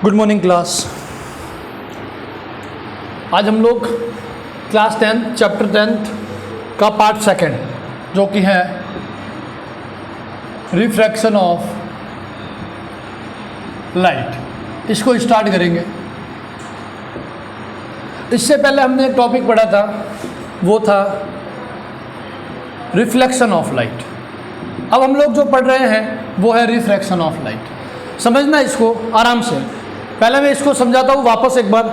Good morning class. आज हम लोग क्लास 10 चैप्टर 10 का पार्ट सेकंड जो कि है रिफ्रैक्शन ऑफ लाइट, इसको स्टार्ट करेंगे। इससे पहले हमने एक टॉपिक पढ़ा था, वो था रिफ्लेक्शन ऑफ लाइट। अब हम लोग जो पढ़ रहे हैं वो है रिफ्रैक्शन ऑफ लाइट। समझना इसको आराम से। पहले मैं इसको समझाता हूँ वापस एक बार।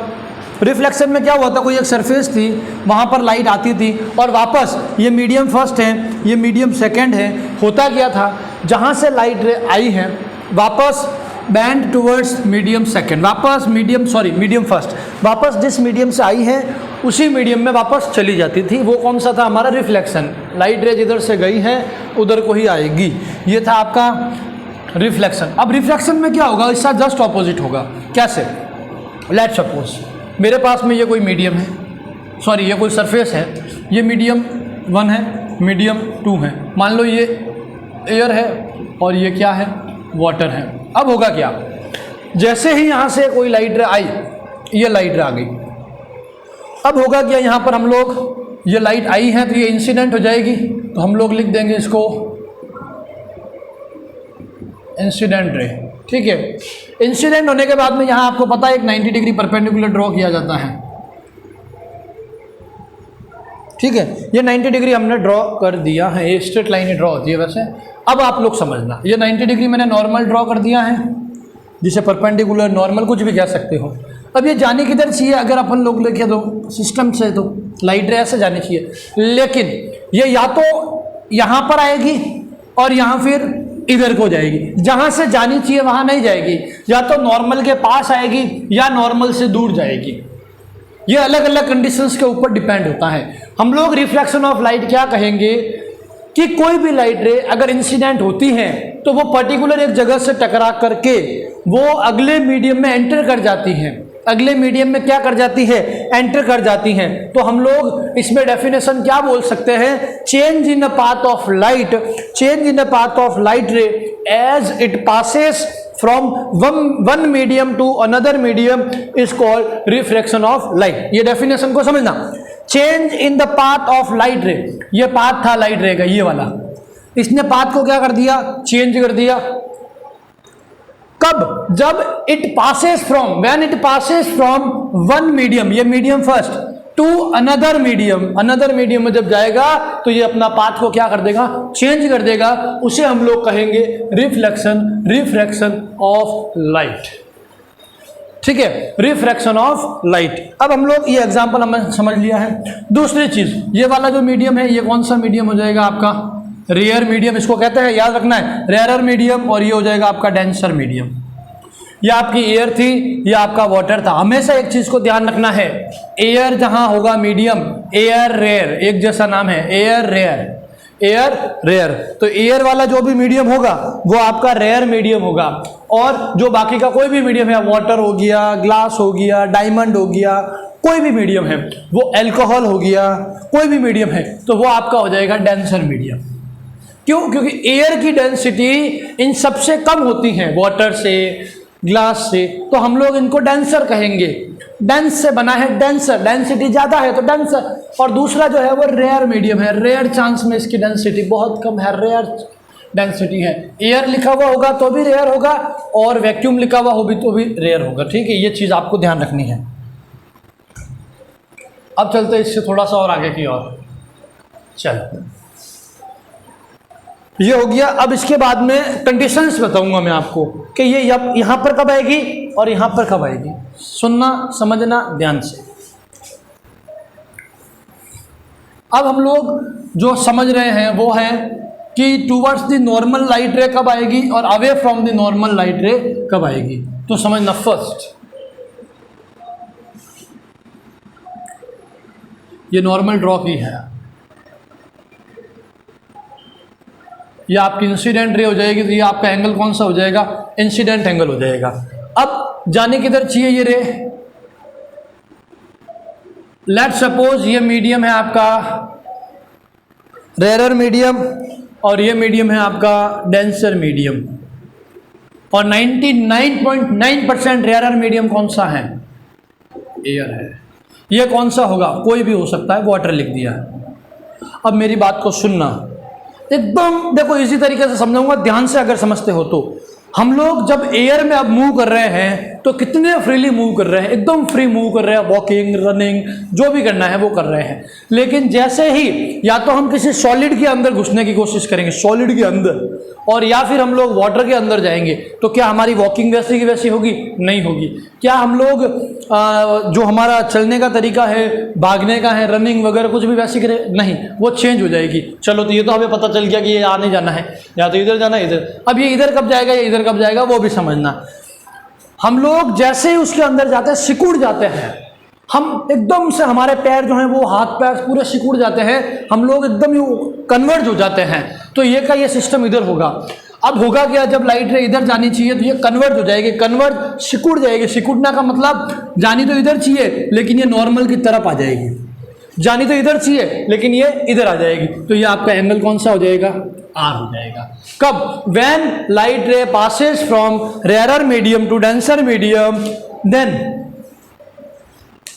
रिफ्लेक्शन में क्या हुआ था, कोई एक सरफेस थी, वहाँ पर लाइट आती थी और वापस ये मीडियम फर्स्ट है, ये मीडियम सेकंड है। होता क्या था, जहाँ से लाइट रे आई है वापस बैंड टूवर्ड्स मीडियम सेकंड, वापस मीडियम फर्स्ट, वापस जिस मीडियम से आई है उसी मीडियम में वापस चली जाती थी। वो कौन सा था, हमारा रिफ्लेक्शन। लाइट रे जिधर से गई है उधर को ही आएगी, ये था आपका रिफ्लेक्शन। अब रिफ्लेक्शन में क्या होगा, इसका जस्ट ऑपोजिट होगा। कैसे? लेट सपोज मेरे पास में ये कोई मीडियम है, सॉरी ये कोई सरफेस है, ये मीडियम 1 है, मीडियम 2 है। मान लो ये एयर है और ये क्या है, वाटर है। अब होगा क्या, जैसे ही यहाँ से कोई लाइट रे आई, ये लाइट रे आ गई। अब होगा क्या, यहाँ पर हम लोग ये लाइट आई है तो ये इंसिडेंट हो जाएगी, तो हम लोग लिख देंगे इसको इंसिडेंट रे। ठीक है, इंसिडेंट होने के बाद में यहाँ आपको पता है एक 90 डिग्री परपेंडिकुलर ड्रॉ किया जाता है। ठीक है, ये 90 डिग्री हमने ड्रॉ कर दिया है, ये स्ट्रेट लाइन ही ड्रॉ होती है वैसे। अब आप लोग समझना, ये 90 डिग्री मैंने नॉर्मल ड्रॉ कर दिया है, जिसे परपेंडिकुलर नॉर्मल कुछ भी कह सकते हो। अब ये जाने किधर चाहिए, अगर अपन लोग लेके दो सिस्टम से तो लाइट रे ऐसे जानी चाहिए, लेकिन ये या तो यहाँ पर आएगी और यहाँ फिर इधर को जाएगी। जहाँ से जानी चाहिए वहाँ नहीं जाएगी, या तो नॉर्मल के पास आएगी या नॉर्मल से दूर जाएगी। ये अलग अलग कंडीशंस के ऊपर डिपेंड होता है। हम लोग रिफ्लेक्शन ऑफ लाइट क्या कहेंगे कि कोई भी लाइट रे अगर इंसिडेंट होती है तो वो पर्टिकुलर एक जगह से टकरा करके वो अगले मीडियम में एंटर कर जाती है। अगले मीडियम में क्या कर जाती है, एंटर कर जाती हैं। तो हम लोग इसमें डेफिनेशन क्या बोल सकते हैं, change in the path of light, change in the path of light ray as it passes from one medium to another medium is called refraction of light. ये डेफिनेशन को समझना, change in the path of light ray. ये path था light रे का, ये वाला, इसने पाथ को क्या कर दिया, चेंज कर दिया। कब? जब it passes from, when it passes from one medium, ये medium first, to another medium, another medium में जब जाएगा तो ये अपना पाथ को क्या कर देगा, चेंज कर देगा। उसे हम लोग कहेंगे रिफ्रैक्शन ऑफ लाइट। ठीक है, रिफ्रैक्शन ऑफ लाइट। अब हम लोग ये एग्जांपल हमने समझ लिया है। दूसरी चीज, ये वाला जो मीडियम है, ये कौन सा मीडियम हो जाएगा आपका, रेयर मीडियम इसको कहते हैं, याद रखना है, रेयर मीडियम। और ये हो जाएगा आपका डेंसर मीडियम। ये आपकी एयर थी, ये आपका वाटर था। हमेशा एक चीज को ध्यान रखना है, एयर जहां होगा मीडियम, एयर रेयर, एक जैसा नाम है, एयर रेयर, एयर रेयर। तो एयर वाला जो भी मीडियम होगा वो आपका रेयर मीडियम होगा। और जो बाकी का कोई भी मीडियम है, वाटर हो गया, ग्लास हो गया, डायमंड हो गया, कोई भी मीडियम है, वो एल्कोहल हो गया, कोई भी मीडियम है, तो वो आपका हो जाएगा डेंसर मीडियम। क्यों? क्योंकि एयर की डेंसिटी इन सबसे कम होती है, वाटर से, ग्लास से, तो हम लोग इनको डेंसर कहेंगे। डेंस से बना है डेंसर, डेंसिटी ज़्यादा है तो डेंसर। और दूसरा जो है वो रेयर मीडियम है, रेयर चांस में इसकी डेंसिटी बहुत कम है, रेयर डेंसिटी है। एयर लिखा हुआ होगा तो भी रेयर होगा, और वैक्यूम लिखा हुआ हो भी तो भी रेयर होगा। ठीक है, ये चीज़ आपको ध्यान रखनी है। अब चलते हैं इससे थोड़ा सा और आगे की ओर। चलो, ये हो गया। अब इसके बाद में कंडीशंस बताऊंगा मैं आपको कि ये यहाँ पर कब आएगी और यहाँ पर कब आएगी। सुनना, समझना ध्यान से। अब हम लोग जो समझ रहे हैं वो है कि टूवर्ड्स द नॉर्मल लाइट रे कब आएगी और away from the normal light रे कब आएगी। तो समझना, फर्स्ट ये नॉर्मल ड्रॉ की है, ये आपकी इंसिडेंट रे हो जाएगी, तो ये आपका एंगल कौन सा हो जाएगा, इंसिडेंट एंगल हो जाएगा। अब जाने किधर चाहिए ये रे, लेट सपोज ये मीडियम है आपका रेयर मीडियम और ये मीडियम है आपका डेंसर मीडियम। और 99.9% रेयर मीडियम कौन सा है? एयर है। ये कौन सा होगा? कोई भी हो सकता है, वाटर लिख दिया। अब मेरी बात को सुनना, एकदम देखो इसी तरीके से समझाऊंगा, ध्यान से अगर समझते हो तो। हम लोग जब एयर में अब मूव कर रहे हैं तो कितने फ्रीली मूव कर रहे हैं, एकदम फ्री मूव कर रहे हैं, वॉकिंग, रनिंग, जो भी करना है वो कर रहे हैं। लेकिन जैसे ही या तो हम किसी सॉलिड के अंदर घुसने की कोशिश करेंगे, सॉलिड के अंदर, और या फिर हम लोग वाटर के अंदर जाएंगे, तो क्या हमारी वॉकिंग वैसी की वैसी होगी? नहीं होगी। क्या हम लोग जो हमारा चलने का तरीका है, भागने का है, रनिंग वगैरह कुछ भी वैसी करें? नहीं, वो चेंज हो जाएगी। चलो, तो ये तो हमें पता चल गया कि ये आने जाना है, या तो इधर जाना है, इधर। अब ये इधर कब जाएगा, ये इधर कब जाएगा, वो भी समझना। हम लोग जैसे ही उसके अंदर जाते हैं, सिकुड़ जाते हैं। हम एकदम से, हमारे पैर जो हैं वो, हाथ पैर पूरे सिकुड़ जाते हैं, हम लोग एकदम कन्वर्ज हो जाते हैं। तो ये का ये सिस्टम इधर होगा। अब होगा क्या, जब लाइट रे इधर जानी चाहिए तो ये कन्वर्ट हो जाएगी, कन्वर्ट सिकुड़ जाएगी। सिकुड़ना का मतलब जानी तो इधर चाहिए लेकिन ये नॉर्मल की तरफ आ जाएगी, जानी तो इधर चाहिए लेकिन ये इधर आ जाएगी। तो ये आपका एंगल कौन सा हो जाएगा? आर हो जाएगा। कब? When light ray passes from rarer medium to denser medium, then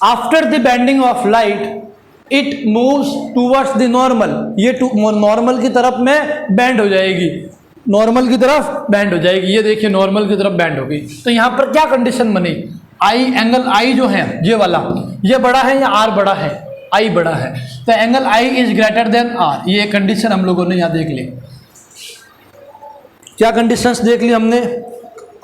after the bending of light it moves towards the normal. ये नॉर्मल की तरफ में बेंड हो जाएगी, नॉर्मल की तरफ बेंड हो जाएगी। ये देखिए नॉर्मल की तरफ बेंड होगी। तो यहां पर क्या कंडीशन बनी? आई, एंगल आई जो है ये वाला, ये बड़ा है या आर बड़ा है? आई बड़ा है। तो angle i is greater than r. ये कंडीशन हम लोगों ने यहां देख ली। क्या कंडीशंस देख ली हमने?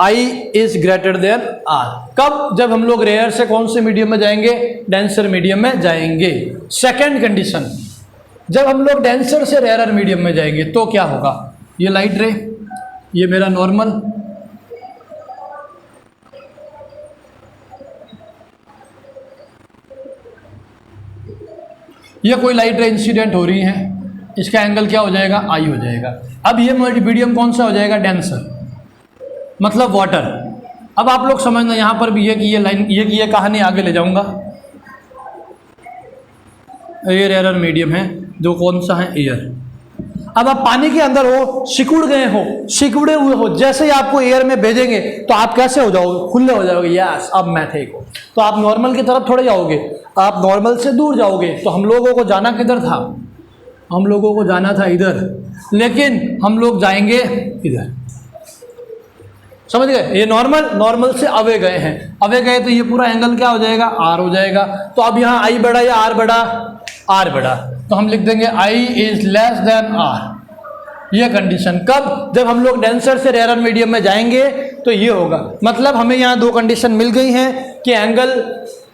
आई इज ग्रेटर देन आर। कब? जब हम लोग रेयर से कौन से मीडियम में जाएंगे? डेंसर मीडियम में जाएंगे। सेकेंड कंडीशन, जब हम लोग डेंसर से रेयर मीडियम में जाएंगे तो क्या होगा? ये लाइट रे, ये मेरा नॉर्मल, ये कोई लाइट रे इंसिडेंट हो रही है, इसका एंगल क्या हो जाएगा? आई हो जाएगा। अब ये मीडियम कौन सा हो जाएगा? डेंसर, मतलब वाटर। अब आप लोग समझना, यहां पर भी ये लाइन, ये कहानी आगे ले जाऊंगा। एयर एरर मीडियम है, जो कौन सा है? एयर। अब आप पानी के अंदर हो, सिकुड़ गए हो, सिकुड़े हुए हो, जैसे ही आपको एयर में भेजेंगे तो आप कैसे हो जाओगे? खुले हो जाओगे, यस अब मैं ठीक हूं। तो आप नॉर्मल की तरफ थोड़े जाओगे, आप नॉर्मल से दूर जाओगे। तो हम लोगों को जाना किधर था? हम लोगों को जाना था इधर, लेकिन हम लोग जाएंगे इधर। समझ गए? ये नॉर्मल से अवे गए हैं, अवे गए तो ये पूरा एंगल क्या हो जाएगा? आर हो जाएगा। तो अब यहाँ आई बड़ा या आर बड़ा? आर बड़ा। तो हम लिख देंगे I is less than r. ये कंडीशन कब? जब हम लोग डेंसर से रेयर मीडियम में जाएंगे तो ये होगा। मतलब हमें यहाँ दो कंडीशन मिल गई हैं कि एंगल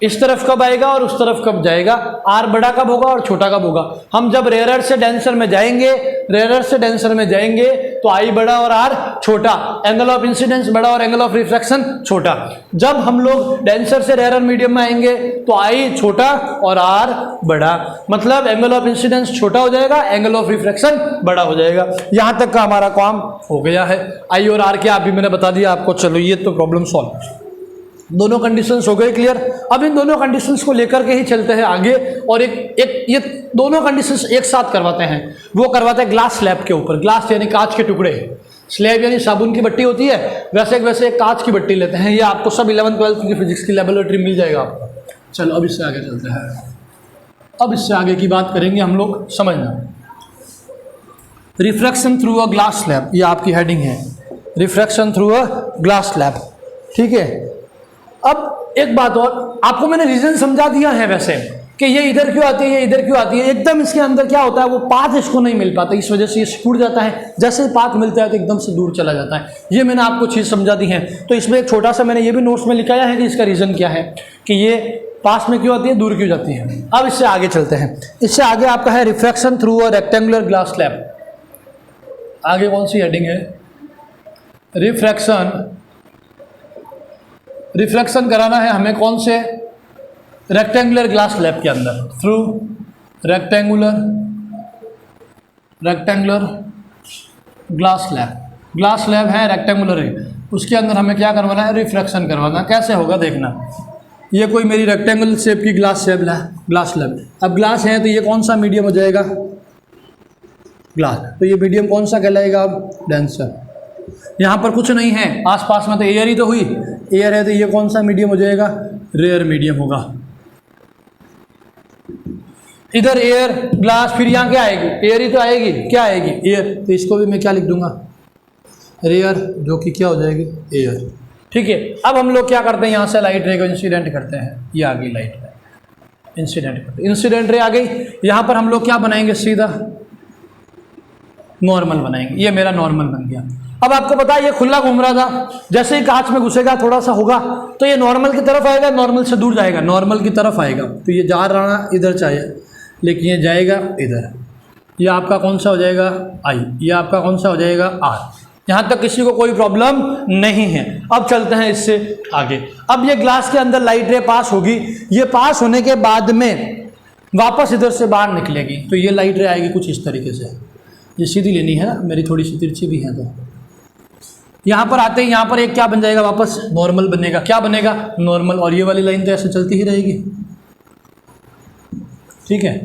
इस तरफ कब आएगा और उस तरफ कब जाएगा, आर बड़ा कब होगा और छोटा कब होगा। हम जब रेयर से डेंसर में जाएंगे, रेयर से डेंसर में जाएंगे तो आई बड़ा और आर छोटा, एंगल ऑफ इंसिडेंस बड़ा और एंगल ऑफ रिफ्लेक्शन छोटा। जब हम लोग डेंसर से रेयर मीडियम में आएंगे तो आई छोटा और आर बड़ा, मतलब एंगल ऑफ इंसिडेंस छोटा हो जाएगा, एंगल ऑफ रिफ्लेक्शन बड़ा हो जाएगा। यहां तक का हमारा काम हो गया है। आई और आर क्या अभी मैंने बता दिया आपको। चलो ये तो प्रॉब्लम सॉल्व, दोनों कंडीशंस हो गए क्लियर। अब इन दोनों कंडीशंस को लेकर के ही चलते हैं आगे, और एक ये दोनों कंडीशंस एक साथ करवाते हैं। वो करवाते हैं ग्लास स्लैब के ऊपर। ग्लास यानी कांच के टुकड़े, स्लैब यानी साबुन की बट्टी होती है, वैसे एक कांच की बट्टी लेते हैं। ये आपको सब 11th-12th की फिजिक्स की लेबोरेटरी मिल जाएगा आपको। चलो अब इससे आगे चलते हैं। अब इससे आगे की बात करेंगे हम लोग, समझना। Refraction through a glass slab, ये आपकी हेडिंग है, refraction through a glass slab. ठीक है। अब एक बात और, आपको मैंने रीजन समझा दिया है वैसे कि ये इधर क्यों आती है, ये इधर क्यों आती है। एकदम इसके अंदर क्या होता है, वो पाथ इसको नहीं मिल पाता, इस वजह से ये सिकुड़ जाता है। जैसे ही पाथ मिलता है तो एकदम से दूर चला जाता है। ये मैंने आपको चीज़ समझा दी है। तो इसमें एक छोटा सा मैंने ये भी नोट्स में लिखाया है कि इसका रीज़न क्या है, कि ये पास में क्यों आती है, दूर क्यों जाती है। अब इससे आगे चलते हैं। इससे आगे आपका है refraction through a rectangular glass slab. आगे कौन सी हेडिंग है? रिफ्लेक्शन कराना है हमें कौन से? रेक्टेंगुलर ग्लास स्लैब के अंदर, through rectangular glass slab. Glass slab है, रेक्टेंगुलर है, उसके अंदर हमें क्या करवाना है? रिफ्लेक्शन करवाना। कैसे होगा देखना। ये कोई मेरी रेक्टेंगुलर शेप की ग्लास स्लैब। अब ग्लास है तो ये कौन सा मीडियम हो जाएगा? ग्लास। तो ये मीडियम कौन सा कहलाएगा? अब डेंसर। यहाँ पर कुछ नहीं है, आसपास में तो एयर ही तो हुई, एयर है तो ये कौन सा मीडियम हो जाएगा, रेयर मीडियम होगा। इधर एयर ग्लास, फिर यहाँ क्या आएगी, एयर ही तो आएगी, क्या आएगी, एयर, तो इसको भी मैं क्या लिख दूंगा, रेयर, जो कि क्या हो जाएगी, एयर। ठीक है, अब हम लोग क्या करते हैं, यहाँ से लाइट रे को इंसिडेंट करते हैं, ये आ गई लाइट रे, इंसिडेंट करते हैं, इंसिडेंट रे आ गई। यहाँ पर हम लोग क्या बनाएंगे, सीधा नॉर्मल बनाएंगे, ये मेरा नॉर्मल बन गया। अब आपको पता है ये खुला घूम रहा था, जैसे ही कांच में घुसेगा थोड़ा सा होगा तो ये नॉर्मल की तरफ आएगा, नॉर्मल से दूर जाएगा, नॉर्मल की तरफ आएगा, तो ये जा रहा इधर चाहिए, लेकिन ये जाएगा इधर, ये आपका कौन सा हो जाएगा, आई, ये आपका कौन सा हो जाएगा, आर। यहाँ तक किसी को कोई प्रॉब्लम नहीं है। अब चलते हैं इससे आगे। अब ये ग्लास के अंदर लाइट रे पास होगी, ये पास होने के बाद में वापस इधर से बाहर निकलेगी, तो ये लाइट रे आएगी कुछ इस तरीके से, ये सीधी लेनी है ना, मेरी थोड़ी सी तिरछी भी है, तो यहाँ पर आते हैं, यहाँ पर एक क्या बन जाएगा, वापस नॉर्मल बनेगा, क्या बनेगा, नॉर्मल, और ये वाली लाइन तो ऐसे चलती ही रहेगी। ठीक है,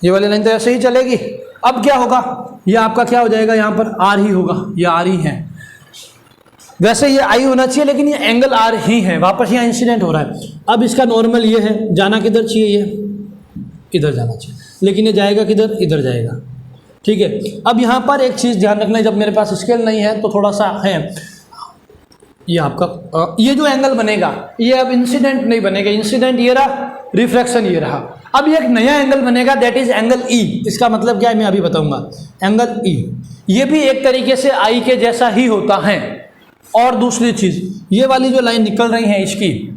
ये वाली लाइन तो ऐसे ही चलेगी। अब क्या होगा, ये आपका क्या हो जाएगा, यहाँ पर आर ही होगा, ये आर ही है, वैसे ये आई होना चाहिए लेकिन ये एंगल आर ही है, वापस यहाँ इंसिडेंट हो रहा है। अब इसका नॉर्मल ये है, जाना किधर चाहिए, ये इधर जाना चाहिए, लेकिन ये जाएगा किधर, इधर जाएगा। ठीक है, अब यहाँ पर एक चीज़ ध्यान रखना है, जब मेरे पास स्केल नहीं है तो थोड़ा सा है, ये आपका ये जो एंगल बनेगा ये अब इंसिडेंट नहीं बनेगा, इंसिडेंट ये रहा, रिफ्रैक्शन ये रहा। अब ये एक नया एंगल बनेगा, दैट इज एंगल ई। इसका मतलब क्या है मैं अभी बताऊंगा। एंगल ई ये भी एक तरीके से आई के जैसा ही होता है। और दूसरी चीज़, ये वाली जो लाइन निकल रही है इसकी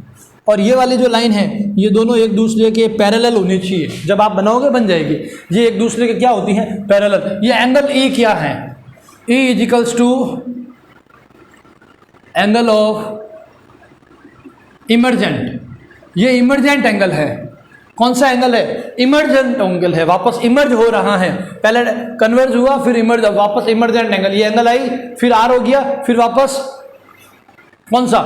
और ये वाली जो लाइन है, ये दोनों एक दूसरे के पैरेलल होनी चाहिए। जब आप बनाओगे बन जाएगी, ये एक दूसरे के क्या होती हैं, पैरेलल। ये एंगल ई क्या है, e is equals to angle of emergent. ये इमर्जेंट एंगल है। कौन सा एंगल है, इमर्जेंट एंगल है, वापस इमर्ज हो रहा है, पहले कन्वर्ज हुआ फिर इमर्ज, वापस इमर्जेंट एंगल। ये एंगल आई फिर आर हो गया, फिर वापस कौन सा,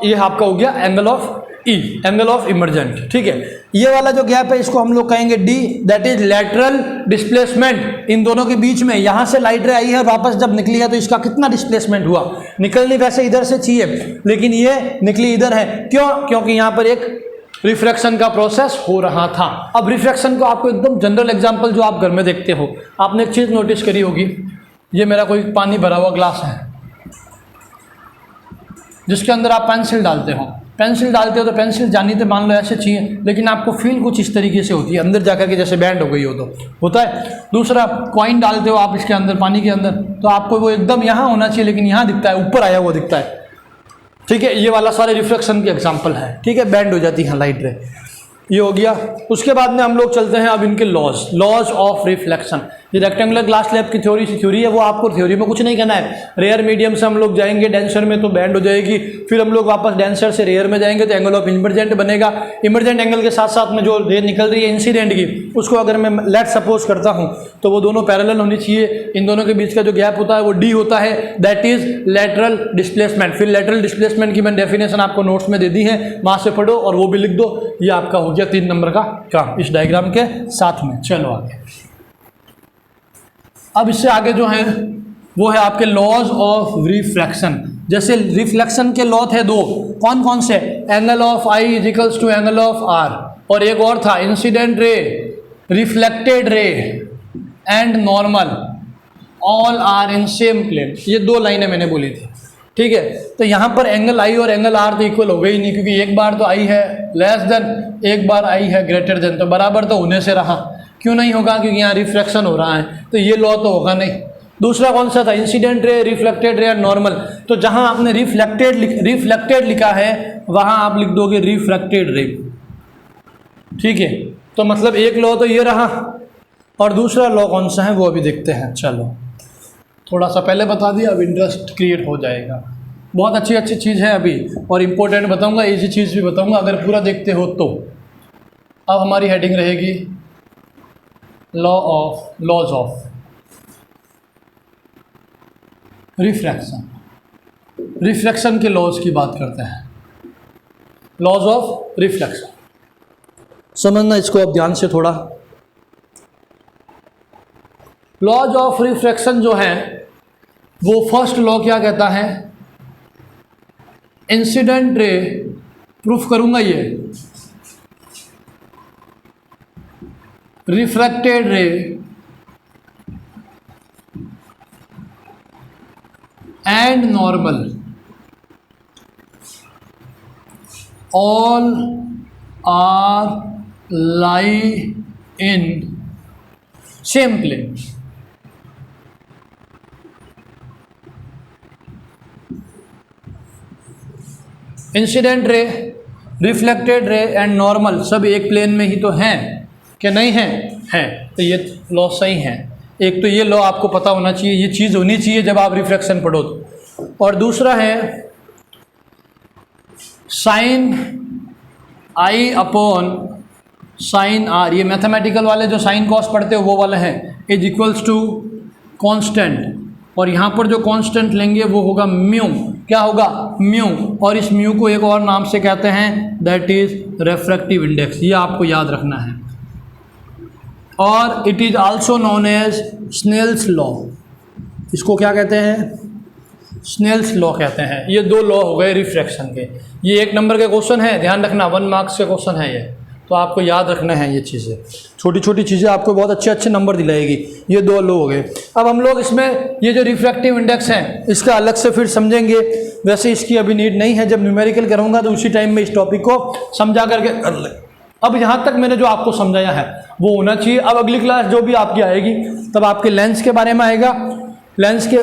ये आपका हो गया angle of E, angle of emergent. ठीक है, ये वाला जो गैप है इसको हम लोग कहेंगे D, that is lateral displacement. इन दोनों के बीच में यहाँ से लाइट रे आई है, वापस जब निकली है तो इसका कितना डिस्प्लेसमेंट हुआ। निकलनी वैसे इधर से चाहिए लेकिन ये निकली इधर है, क्यों, क्योंकि यहाँ पर एक रिफ्रैक्शन का प्रोसेस हो रहा था। अब रिफ्रैक्शन को आपको एकदम जनरल एग्जांपल जो आप घर में देखते हो, आपने एक चीज़ नोटिस करी होगी, ये मेरा कोई पानी भरा हुआ ग्लास है जिसके अंदर आप पेंसिल डालते हो। पेंसिल डालते हो तो पेंसिल जानी तो मान लो ऐसे चाहिए, लेकिन आपको फील कुछ इस तरीके से होती है, अंदर जाकर के जैसे बैंड हो गई हो तो होता है। दूसरा, कॉइन डालते हो आप इसके अंदर, पानी के अंदर, तो आपको वो एकदम यहाँ होना चाहिए लेकिन यहाँ दिखता है, ऊपर आया हुआ दिखता है। ठीक है, ये वाला सारे रिफ्लेक्शन के एग्जाम्पल है। ठीक है, बैंड हो जाती है लाइट रे, ये हो गया। उसके बाद में हम लोग चलते हैं अब इनके लॉज ऑफ रिफ्लेक्शन। ये रेक्टेंगुलर ग्लास स्लैब की थ्योरी है, वो आपको थ्योरी में कुछ नहीं कहना है। रेयर मीडियम से हम लोग जाएंगे डेंसर में तो बैंड हो जाएगी, फिर हम लोग वापस डेंसर से रेयर में जाएंगे तो एंगल ऑफ इमर्जेंट बनेगा। इमर्जेंट एंगल के साथ साथ में जो रे निकल रही है इंसिडेंट की, उसको अगर मैं लेट सपोज करता हूँ तो वो दोनों पैरेलल होनी चाहिए। इन दोनों के बीच का जो गैप होता है वो डी होता है, दैट इज लेटरल डिस्प्लेसमेंट। फिर लेटरल डिस्प्लेसमेंट की मैंने डेफिनेशन आपको नोट्स में दे दी है, वहाँ से पढ़ो और वो भी लिख दो। ये आपका हो गया 3 नंबर का काम इस डायग्राम के साथ में। चलो आगे, अब इससे आगे जो है वो है आपके लॉज ऑफ रिफ्लेक्शन। जैसे रिफ्लेक्शन के लॉ थे 2, कौन कौन से, angle of i is equals to angle of r, और एक और था incident ray, reflected ray and normal, all are in same plane. ये 2 लाइनें मैंने बोली थी। ठीक है, तो यहाँ पर एंगल आई और एंगल आर तो इक्वल हो गई नहीं, क्योंकि एक बार तो आई है लेस देन, एक बार आई है ग्रेटर देन, तो बराबर तो होने से रहा। क्यों नहीं होगा, क्योंकि यहाँ रिफ्लेक्शन हो रहा है, तो ये लॉ तो होगा नहीं। दूसरा कौन सा था, इंसिडेंट रे, रिफ्लेक्टेड रे और नॉर्मल। तो जहाँ आपने रिफ्लेक्टेड लिखा है वहाँ आप लिख दोगे रिफ्रैक्टेड रे। ठीक है, तो मतलब एक लॉ तो ये रहा, और दूसरा लॉ कौन सा है वो अभी देखते हैं। चलो, थोड़ा सा पहले बता दिया, अब इंटरेस्ट क्रिएट हो जाएगा। बहुत अच्छी चीज़ है अभी, और इम्पोर्टेंट बताऊंगा, इजी चीज़ भी बताऊंगा अगर पूरा देखते हो तो। अब हमारी हेडिंग रहेगी लॉज ऑफ रिफ्रैक्शन। रिफ्रैक्शन के लॉज की बात करते हैं, लॉज ऑफ रिफ्लेक्शन। समझना इसको अब ध्यान से थोड़ा। लॉज ऑफ रिफ्रैक्शन जो है, वो फर्स्ट लॉ क्या कहता है, इंसिडेंट रे, प्रूफ करूंगा ये, refracted ray and normal all are lie in same plane. Incident ray, reflected ray and normal सब एक प्लेन में ही तो हैं, क्या नहीं हैं? हैं। तो ये लॉ सही है। एक तो ये लॉ आपको पता होना चाहिए, ये चीज़ होनी चाहिए जब आप रिफ्लेक्शन पढ़ो तो। और दूसरा है sine i upon sine r, ये मैथमेटिकल वाले जो साइन कॉस पढ़ते हो वो वाले हैं, इज इक्वल्स टू कांस्टेंट, और यहाँ पर जो कांस्टेंट लेंगे वो होगा म्यू। क्या होगा? म्यू। और इस म्यू को एक और नाम से कहते हैं, दैट इज रेफ्रैक्टिव इंडेक्स। ये आपको याद रखना है। और it is also known as Snell's law. इसको क्या कहते हैं? स्नेल्स लॉ कहते हैं। ये दो लॉ हो गए रिफ्रैक्शन के। ये 1 नंबर के क्वेश्चन है, ध्यान रखना, 1 मार्क्स के क्वेश्चन है ये, तो आपको याद रखना है ये चीज़ें। छोटी छोटी चीज़ें आपको बहुत अच्छे अच्छे नंबर दिलाएगी। ये 2 लॉ हो गए। अब हम लोग इसमें ये जो रिफ्रैक्टिव इंडेक्स है इसका अलग से फिर समझेंगे, वैसे इसकी अभी नीड नहीं है। जब न्यूमेरिकल करूँगा तो उसी टाइम में इस टॉपिक को समझा करके कर ले। अब यहाँ तक मैंने जो आपको समझाया है वो होना चाहिए। अब अगली क्लास जो भी आपकी आएगी तब आपके लेंस के बारे में आएगा, लेंस के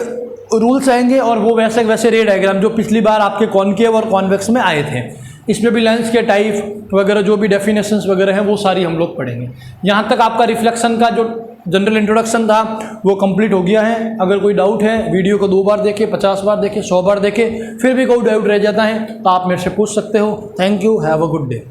रूल्स आएंगे, और वो वैसे वैसे रे डायग्राम जो पिछली बार आपके कॉनकेव और कॉन्वेक्स में आए थे, इसमें भी लेंस के टाइप वगैरह जो भी डेफिनेशंस वगैरह हैं वो सारी हम लोग पढ़ेंगे। यहाँ तक आपका रिफ्लेक्शन का जो जनरल इंट्रोडक्शन था वो कंप्लीट हो गया है। अगर कोई डाउट है वीडियो को 2 बार देखे, 50 बार देखे, 100 बार देखे, फिर भी कोई डाउट रह जाता है तो आप मेरे से पूछ सकते हो। Thank you, have a good day.